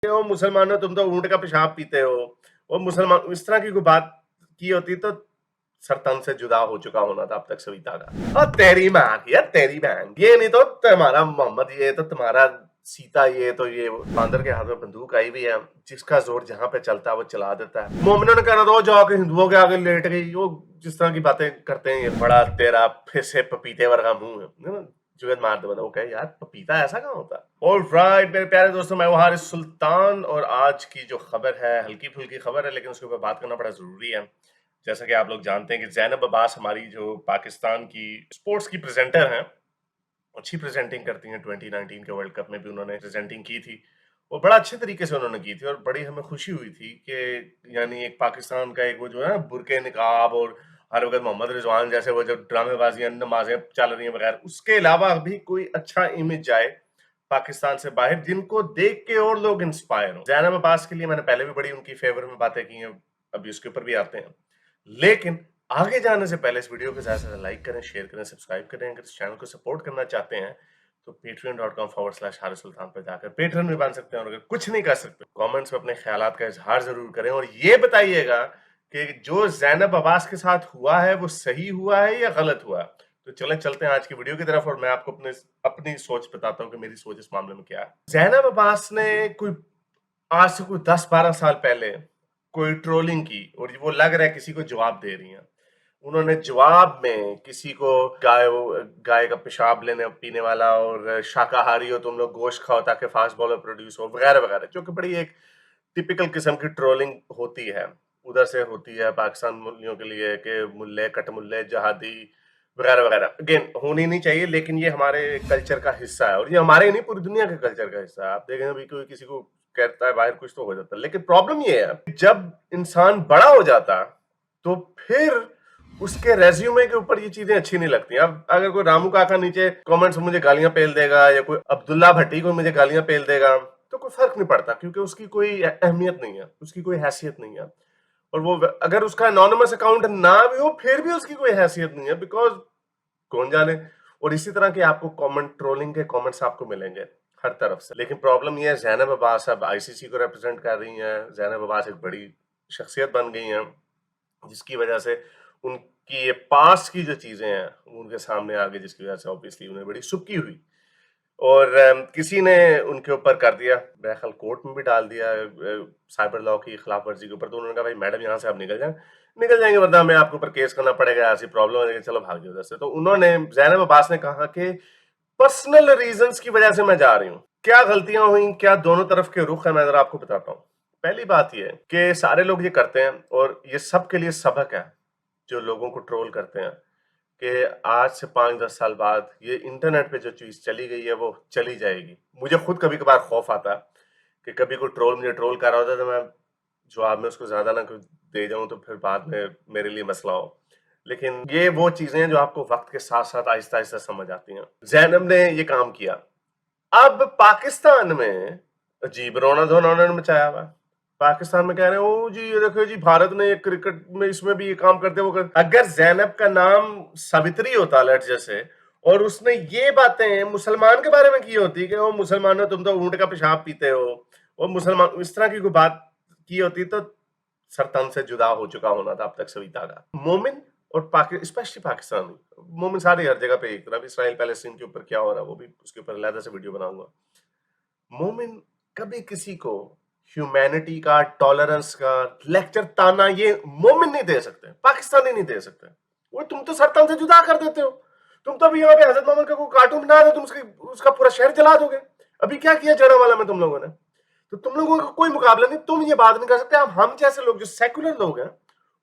हो मुसलमानों, तुम तो ऊंट का पेशाब पीते हो, और मुसलमान इस तरह की कोई बात की होती तो सरतन से जुदा हो चुका होना था अब तक सविता का। और तेरी माँ की है, तेरी बहन, ये नहीं तो तुम्हारा मोहम्मद, ये तो तुम्हारा सीता, ये तो ये बंदर के हाथ में बंदूक आई भी है, जिसका जोर जहां पे चलता है वो चला देता है। मोमिनों ने कहना तो जाके हिंदुओं के आगे लेट गई, वो जिस तरह की बातें करते हैं, ये बड़ा तेरा फिर से पपीते वर्गा मुंह है ना, जुगत मार दे बंदा, वो कहे यार पपीता ऐसा कहाँ होता है। ऑलराइट मेरे प्यारे दोस्तों, मैं वहार सुल्तान, और आज की जो खबर है हल्की फुल्की खबर है, लेकिन उसके ऊपर बात करना बड़ा जरूरी है। जैसा कि आप लोग जानते हैं कि ज़ैनब अब्बास हमारी जो पाकिस्तान की स्पोर्ट्स की प्रेजेंटर हैं, अच्छी प्रेजेंटिंग करती हैं। 2019 के वर्ल्ड कप में भी उन्होंने प्रेजेंटिंग की थी, और बड़ा अच्छे तरीके से उन्होंने की थी, और बड़ी हमें खुशी हुई थी कि यानी एक पाकिस्तान का एक वो जो है बुरके निकाब, और हर वक्त मोहम्मद रिजवान जैसे वो जो ड्रामेबाजी नमाजें चल रही हैं वगैरह, उसके अलावा भी कोई अच्छा इमेज जाए पाकिस्तान से बाहर, जिनको देख के और लोग इंस्पायर हो। ज़ैनब अब्बास के लिए मैंने पहले भी बड़ी उनकी फेवर में बातें की हैं, अभी उसके ऊपर भी आते हैं, लेकिन आगे जाने से पहले इस वीडियो को ज़्यादा से ज़्यादा लाइक करें, शेयर करें, सब्सक्राइब करें। अगर इस चैनल को सपोर्ट करना चाहते हैं तो patreon.com/हारिस सुल्तान पर जाकर पेट्रन भी बन सकते हैं, और अगर कुछ नहीं कर सकते कमेंट्स में अपने ख्यालात का इजहार जरूर करें, और ये बताइएगा कि जो ज़ैनब अब्बास के साथ हुआ है वो सही हुआ है या गलत हुआ है। तो चलें चलते हैं आज की वीडियो की तरफ, और मैं आपको अपनी सोच बताता हूँ कि मेरी सोच इस मामले में क्या है। ज़ैनब अब्बास ने कोई आज से कोई 10-12 साल पहले कोई ट्रोलिंग की, और वो लग रहा है किसी को जवाब दे रही हैं। उन्होंने जवाब में किसी को गाय का पेशाब लेने पीने वाला, और शाकाहारी हो तुम लोग, गोश्त खाओ ताकि फास्ट बॉलर प्रोड्यूस हो, वगैरह वगैरह, जो कि बड़ी एक टिपिकल किस्म की ट्रोलिंग होती है, उधर से होती है पाकिस्तान मूलियों के लिए कि मुल्ले कटमुल्ले जहादी वगैरह वगैरह। अगेन होनी नहीं चाहिए, लेकिन ये हमारे कल्चर का हिस्सा है, और ये हमारे ही नहीं पूरी दुनिया के कल्चर का हिस्सा है। आप देखें अभी कोई किसी को कहता है बाहर कुछ तो हो जाता है, लेकिन प्रॉब्लम ये है जब इंसान बड़ा हो जाता तो फिर उसके रेज्यूमे के ऊपर ये चीजें अच्छी नहीं लगती। अब अगर कोई रामू काका नीचे कमेंट्स में मुझे गालियां पेल देगा, या कोई अब्दुल्ला भट्टी को मुझे गालियां पेल देगा, तो कोई फर्क नहीं पड़ता, क्योंकि उसकी कोई अहमियत नहीं है, उसकी कोई हैसियत नहीं है। और वो अगर उसका एनोनिमस अकाउंट ना भी हो फिर भी उसकी कोई हैसियत नहीं है, बिकॉज कौन जाने। और इसी तरह के आपको कमेंट, ट्रोलिंग के कमेंट्स आपको मिलेंगे हर तरफ से। लेकिन प्रॉब्लम ये है, ज़ैनब अब्बास अब आईसीसी को रिप्रेजेंट कर रही हैं, ज़ैनब अब्बास एक बड़ी शख्सियत बन गई हैं, जिसकी वजह से उनकी ये पास की जो चीजें हैं उनके सामने आ गई, जिसकी वजह से ऑब्वियसली उन्हें बड़ी सुक्की हुई, और किसी ने उनके ऊपर कर दिया, बहरहाल कोर्ट में भी डाल दिया साइबर लॉ की खिलाफ वर्जी के ऊपर। तो उन्होंने कहा भाई मैडम यहाँ से आप निकल जाएंगे, वरना हमें आपके ऊपर केस करना पड़ेगा, ऐसी प्रॉब्लम हो जाएगी, चलो भाग जाओ उधर से। तो उन्होंने, ज़ैनब अब्बास ने कहा कि पर्सनल रीजंस की वजह से मैं जा रही हूँ। क्या गलतियां हुई, क्या दोनों तरफ के रुख है, मैं जरा आपको बताता हूँ। पहली बात यह कि सारे लोग ये करते हैं, और ये सबके लिए सबक है जो लोगों को ट्रोल करते हैं, कि आज से 5-10 साल बाद ये इंटरनेट पे जो चीज चली गई है वो चली जाएगी। मुझे खुद कभी कभार खौफ आता है कि कभी कोई मुझे ट्रोल कर रहा होता है, तो मैं जवाब में उसको ज्यादा ना कुछ दे जाऊं, तो फिर बाद में मेरे लिए मसला हो। लेकिन ये वो चीजें हैं जो आपको वक्त के साथ साथ आहिस्ता आहिस्ता समझ आती हैं। ज़ैनब ने ये काम किया। अब पाकिस्तान में अजीब रोना धोना उन्होंने मचाया हुआ है। पाकिस्तान में कह रहे हैं ओ जी ये देखो जी, भारत ने क्रिकेट में इसमें भी ये काम करते वो कर। अगर ज़ैनब का नाम सावित्री होता लट जैसे, और उसने ये बातें मुसलमान के बारे में की होती कि ओ मुसलमानों, तुम तो ऊंट का पेशाब पीते हो, और मुसलमान इस तरह की कोई बात की होती तो सरतन से जुदा हो चुका होना था अब तक सविता का। मोमिन और स्पेशली पाकिस्तान, मोमिन सारी हर जगह पे एक तरफ, इसराइल पैलेस्टीन के ऊपर क्या हो रहा है वो भी उसके ऊपर अलग से वीडियो बनाऊंगा। मोमिन कभी किसी को ह्यूमैनिटी का, टॉलरेंस का लेक्चर, ताना ये मोमिन नहीं दे सकते, पाकिस्तानी नहीं दे सकते। वो तुम तो सरतान से जुदा कर देते हो। तुम तो अभी यहाँ पे हजरत मोहम्मद का कोई कार्टून बना रहे हो, तुम उसका पूरा शहर जला दोगे। अभी क्या किया जड़ावाला में तुम लोगों ने? तो तुम लोगों का कोई मुकाबला नहीं, तुम ये बात नहीं कर सकते। हम जैसे लोग जो सेकुलर लोग हैं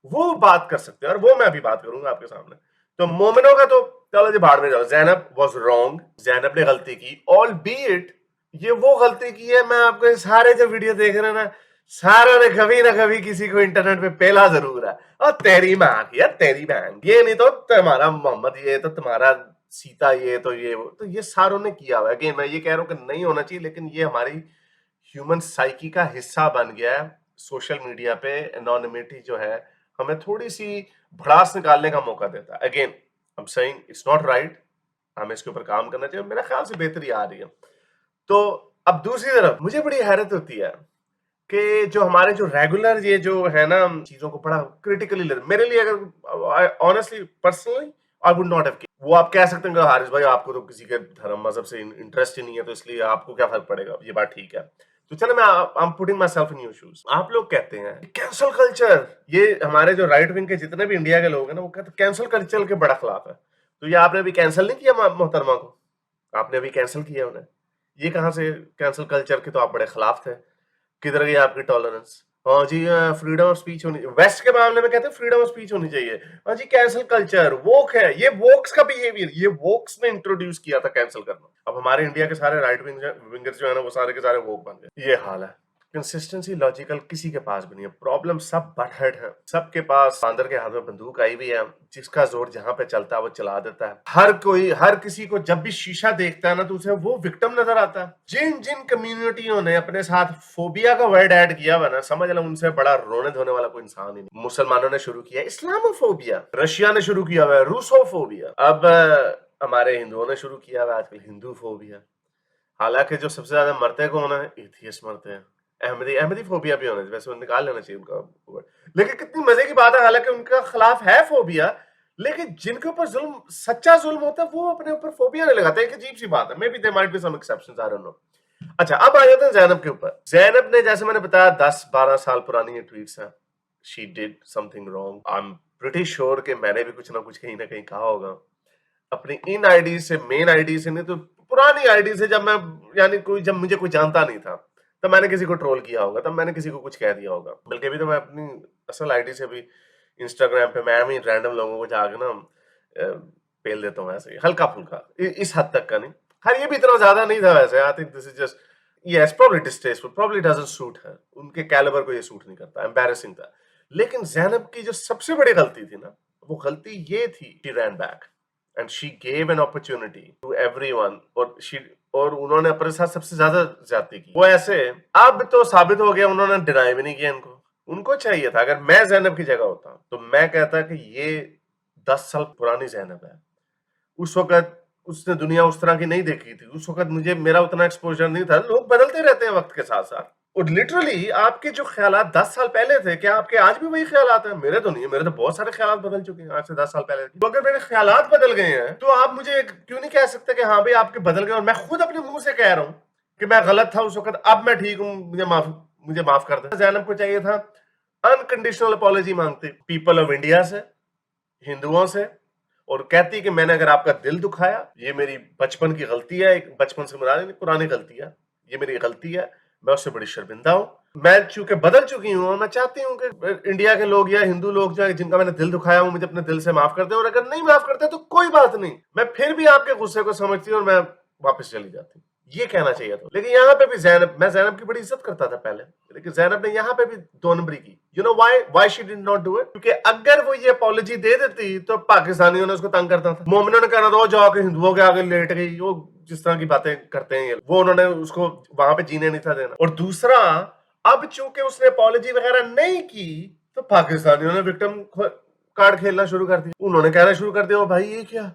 वो बात कर सकते हैं, और वो मैं अभी बात करूंगा आपके सामने। तो मोमिनों का तो चलो जी भाड़ में जाओ। ज़ैनब वाज रॉन्ग, ज़ैनब ने गलती की, ऑल बी इट ये वो गलती की है, मैं आपको सारे जो वीडियो देख रहे हैं ना, सारों ने कभी ना कभी किसी को इंटरनेट पे पेला जरूर है। और तेरी माँ की है, तेरी बहन, ये नहीं तो तुम्हारा मोहम्मद, ये तो तुम्हारा सीता, ये तो ये वो, तो ये सारों ने किया हुआ है। अगेन मैं ये कह रहा हूं कि नहीं होना चाहिए, लेकिन ये हमारी ह्यूमन साइकी का हिस्सा बन गया है। सोशल मीडिया पे एनोनिमिटी जो है हमें थोड़ी सी भड़ास निकालने का मौका देता है। Again I am saying it's not right, हमें इसके ऊपर काम करना चाहिए, मेरे ख्याल से बेहतरी आ रही है। तो अब दूसरी तरफ मुझे बड़ी हैरत होती है कि जो हमारे जो रेगुलर ये जो है ना चीजों को बड़ा क्रिटिकली ले मेरे लिए, अगर honestly personally I would not have, वो आप कह सकते हैं कि हारिस भाई आपको तो किसी के धर्म मजहब से इंटरेस्ट ही नहीं है तो इसलिए आपको क्या फर्क पड़ेगा, ये बात ठीक है। तो चलो मैं I am putting my self in your shoes. आप लोग कहते हैं कैंसल कल्चर, ये हमारे जो राइट विंग के जितने भी इंडिया के लोग हैं ना वो कहते हैं कैंसल कल्चर के बड़ा खिलाफ है। तो ये आपने अभी कैंसिल नहीं किया मोहतरमा को, आपने अभी कैंसिल किया उन्हें, ये कहां से कैंसिल कल्चर के तो आप बड़े खिलाफ थे, किधर गई आपकी टॉलरेंस? हाँ जी, फ्रीडम ऑफ स्पीच होनी, वेस्ट के मामले में कहते हैं फ्रीडम ऑफ स्पीच होनी चाहिए। हाँ जी, कैंसिल कल्चर वोक है, ये वोक्स का बिहेवियर, ये वोक्स ने इंट्रोड्यूस किया था कैंसिल करना। अब हमारे इंडिया के सारे राइट विंगर्स जो है ना वो सारे के सारे वोक बन गए। ये हाल है। कंसिस्टेंसी लॉजिकल किसी के पास भी नहीं है, प्रॉब्लम सब बटहेड है, सबके पास बांदर के हाथ में बंदूक आई हुई है, जिसका जोर जहां पे चलता है वो चला देता है। हर किसी को जब भी शीशा देखता है ना तो उसे वो विक्टिम नजर आता है। जिन जिन कम्युनिटियों ने अपने साथ फोबिया का वर्ड ऐड किया हुआ ना, समझ लो उनसे बड़ा रोने धोने वाला कोई इंसान ही नहीं। मुसलमानों ने शुरू किया इस्लामोफोबिया, रशिया ने शुरू किया हुआ है रूसोफोबिया, अब हमारे हिंदुओं ने शुरू किया हुआ है आजकल हिंदू फोबिया। हालांकि जो सबसे ज्यादा मरते कौन है? एथियस्ट मरते हैं। अहमदी फोबिया भी होना चाहिए, वैसे निकाल लेना चाहिए उनका वर्ड। लेकिन कितनी मजे की बात है, हालांकि उनका खिलाफ है फोबिया, लेकिन जिनके ऊपर जुल्म, सच्चा जुल्म होता है, वो अपने ऊपर फोबिया नहीं लगाते। एक अजीब सी बात है, maybe there might be some exceptions, I don't know. अच्छा, अब आ जाते हैं जैनब के ऊपर। जैनब ने, जैसे मैंने बताया, 10-12 साल पुरानी ये ट्वीट्स हैं। She did something wrong, I am pretty sure कि मैंने भी कुछ ना कुछ कहीं ना कहीं कहा होगा अपनी इन आईडी से, मेन आईडी से नहीं तो पुरानी आईडी से, जब मैं, यानी कोई, जब मुझे कोई जानता नहीं था तब मैंने किसी को ट्रोल किया होगा, तब मैंने किसी को कुछ कह दिया होगा। बल्कि अभी तो मैं अपनी असल आईडी से भी इंस्टाग्राम पे मैं भी रैंडम लोगों को जाके ना पेल देता हूँ, ऐसे हल्का फुल्का, इस हद तक का नहीं। खैर ये भी इतना ज्यादा नहीं था वैसे। I think this is just, yes, probably distasteful, probably doesn't suit her, उनके कैलिबर को ये सूट नहीं करता, एम्बैरेसिंग था। लेकिन जैनब की जो सबसे बड़ी गलती थी ना, वो गलती ये थी, she ran back and she gave an opportunity to everyone, और उन्होंने अपने साथ सबसे ज्यादा ज्यादती की। वो ऐसे, अब तो साबित हो गया, उन्होंने डिनाई भी नहीं किया इनको। उनको चाहिए था, अगर मैं जैनब की जगह होता तो मैं कहता कि ये 10 साल पुरानी जैनब है। उस वक्त उसने दुनिया उस तरह की नहीं देखी थी, उस वक्त मुझे, मेरा उतना एक्सपोजर नहीं था। लोग बदलते रहते हैं वक्त के साथ साथ, और लिटरली आपके जो ख्यालात 10 साल पहले थे, क्या आपके आज भी वही ख्यालात हैं? मेरे तो नहीं है, मेरे तो बहुत सारे ख्यालात बदल चुके हैं आज से 10 साल पहले। तो अगर मेरे ख्यालात बदल गए हैं तो आप मुझे क्यों नहीं कह सकते कि हाँ भाई आपके बदल गए, और मैं खुद अपने मुंह से कह रहा हूं कि मैं गलत था उस वक्त, अब मैं ठीक हूं, मुझे माफ कर दे। जैनब को चाहिए था अनकंडीशनल अपॉलॉजी मांगते पीपल ऑफ इंडिया से, हिंदुओं से, और कहती कि मैंने अगर आपका दिल दुखाया, ये मेरी बचपन की गलती है, एक बचपन से मुराद नहीं, पुरानी गलती है, ये मेरी गलती है, मैं उससे बड़ी शर्मिंदा हूं, मैं चूंकि बदल चुकी हूं, और मैं चाहती हूं कि इंडिया के लोग या हिंदू लोग जो है जिनका मैंने दिल दुखाया हूं, मुझे अपने दिल से माफ कर दे, और अगर नहीं माफ करते तो कोई बात नहीं, मैं फिर भी आपके गुस्से को समझती हूं और मैं वापस चली जाती हूं। ये कहना चाहिए था। लेकिन यहाँ पे भी जैनब, मैं जैनब की बड़ी इज्जत करता था पहले, लेकिन जैनब ने यहाँ पे भी 2 नंबरी की। You know why she did not do it? क्योंकि अगर वो ये अपॉलॉजी दे देती तो पाकिस्तानियों ने उसको तंग करता था, मोमिनों ने कहना था वो जाके हिंदुओं के आगे लेट गई, वो जिस तरह की बातें करते हैं ये, वो उन्होंने उसको वहां पे जीने नहीं था देना। और दूसरा, अब चूंकि उसने अपॉलॉजी वगैरह नहीं की तो पाकिस्तानियों ने विक्टिम कार्ड खेलना शुरू कर दिया। उन्होंने कहना शुरू कर दिया, भाई ये क्या,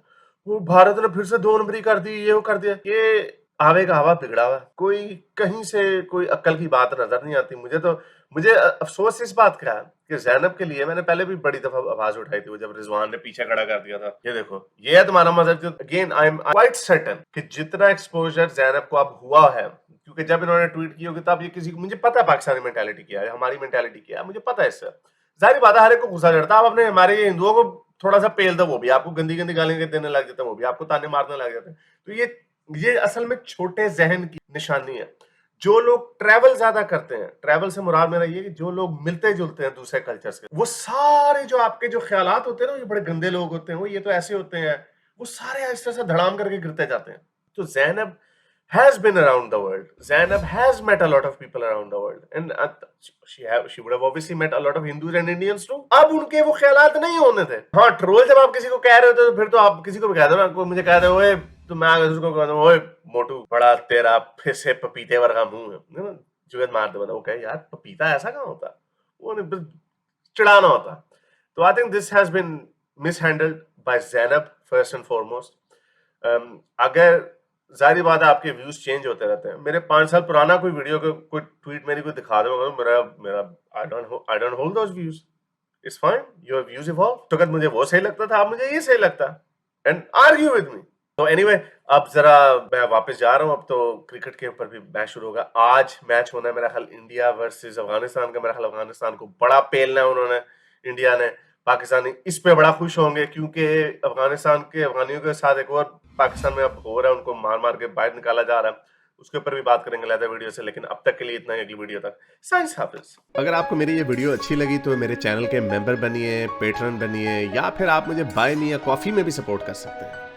वो भारत ने फिर से 2 नंबरी कर दी, ये वो कर दिया। ये आवे का हवा बिगड़ा हुआ, कोई कहीं से कोई अक्ल की बात नजर नहीं आती मुझे। तो मुझे अफसोस इस बात का है कि जैनब के लिए मैंने पहले भी बड़ी दफा आवाज उठाई थी, वो जब रिजवान ने पीछे खड़ा कर दिया था, ये देखो ये है तुम्हारा मजहब। Again I am quite certain कि जितना एक्सपोजर जैनब को अब हुआ है, क्योंकि जब इन्होंने ट्वीट की होगी तब ये किसी को, मुझे पता है पाकिस्तानी मेंटालिटी क्या है, हमारी मेंटालिटी क्या है, मुझे पता है इससे। जाहिर बात है हर एक को गुस्सा चढ़ता है। आप अपने हमारे हिंदुओं को थोड़ा सा पेल दो, वो भी आपको गंदी गंदी गालियां देने लग जाते हैं, वो भी आपको ताने मारने लग जाते हैं। तो ये असल में छोटे जहन की निशानी है। जो लोग ट्रैवल ज्यादा करते हैं, ट्रैवल से मुराद मेरा ये कि जो लोग मिलते जुलते हैं दूसरे कल्चर से, वो सारे जो आपके जो ख्यालात होते हैं ना, ये बड़े गंदे लोग होते हैं, वो ये तो ऐसे होते हैं, वो सारे इस तरह से धड़ाम करके गिरते जाते हैं। तो Zainab has been around the world. Zainab has met a lot of people around the world, and she would have obviously met a lot of Hindus and Indians too. अब उनके वो ख्यालात नहीं होने थे। हाँ, ट्रोल जब आप किसी को कह रहे होते तो फिर तो आप किसी को भी कह दो ना, कोई मुझे कह दे ओए, तो मैं आगे उसको कह दूं ओए मोटू, बड़ा तेरा फिर से पपीते वर्गा मुंह है, जुगत मार दे बना। ओके यार, पपीता ऐसा कहाँ होता, वो चिढ़ाना होता। तो I think this has been mishandled by Zainab first and foremost. अगर जाहिर बात है आपके व्यूज चेंज होते रहते हैं। मेरे 5 साल पुराना कोई वीडियो कोई ट्वीट मेरी कोई दिखा दो, मेरा मेरा I don't hold those views, it's fine, your views evolve. तो अगर मुझे वो सही लगता था, अब मुझे ये सही लगता, एंड आर्ग्यू विद मी। तो एनीवे, अब जरा मैं वापस जा रहा हूँ। अब तो क्रिकेट के ऊपर भी मैच शुरू होगा। आज मैच होना है मेरा ख्याल इंडिया वर्सेस अफगानिस्तान का। मेरा ख्याल अफगानिस्तान को बड़ा पेलना है उन्होंने, इंडिया ने। पाकिस्तानी इस पे बड़ा खुश होंगे क्योंकि अफगानिस्तान के अफगानियों के साथ एक और पाकिस्तान में अब हो रहा है, उनको मार मार के बाहर निकाला जा रहा है। उसके ऊपर भी बात करेंगे लेदर वीडियो से, लेकिन अब तक के लिए इतना ही। अगली वीडियो तक साइंस हाफिज। अगर आपको मेरी ये वीडियो अच्छी लगी तो मेरे चैनल के मेंबर बनिए, पेट्रन बनिए, या फिर आप मुझे बाय मी या कॉफी में भी सपोर्ट कर सकते हैं।